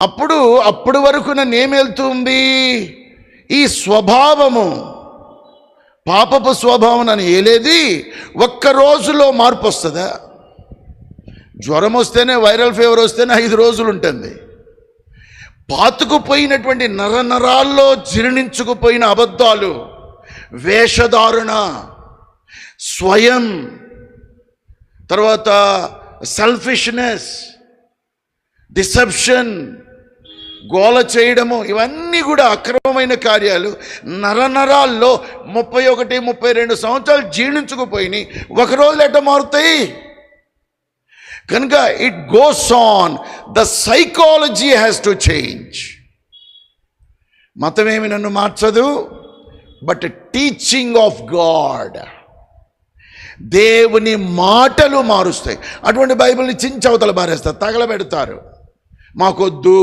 అప్పుడు వరకు నన్ను ఏమేళ్తుంది? ఈ స్వభావము, పాపపు స్వభావం నన్ను ఏలేది. ఒక్క రోజులో మార్పు వస్తుందా? జ్వరం వస్తేనే, వైరల్ ఫీవర్ వస్తేనే 5 రోజులు ఉంటుంది. పాతుకుపోయినటువంటి నరాల్లో జీర్ణించుకుపోయిన అబద్ధాలు, వేషధారణ, స్వయం, తర్వాత సెల్ఫిష్నెస్, డిసెప్షన్, గోల చేయడము, ఇవన్నీ కూడా అక్రమమైన కార్యాలు నరాల్లో 31, 32 సంవత్సరాలు జీర్ణించుకుపోయినాయి. ఒకరోజు ఎట్ట మారుతాయి? కనుక it goes on. The psychology has to change. మతమేమి నన్ను మార్చదు, బట్ టీచింగ్ ఆఫ్ గాడ్, దేవుని మాటలు మారుస్తాయి. అటువంటి బైబిల్ని చించవతల బారేస్తారు, తగలబెడతారు. మాకొద్దు.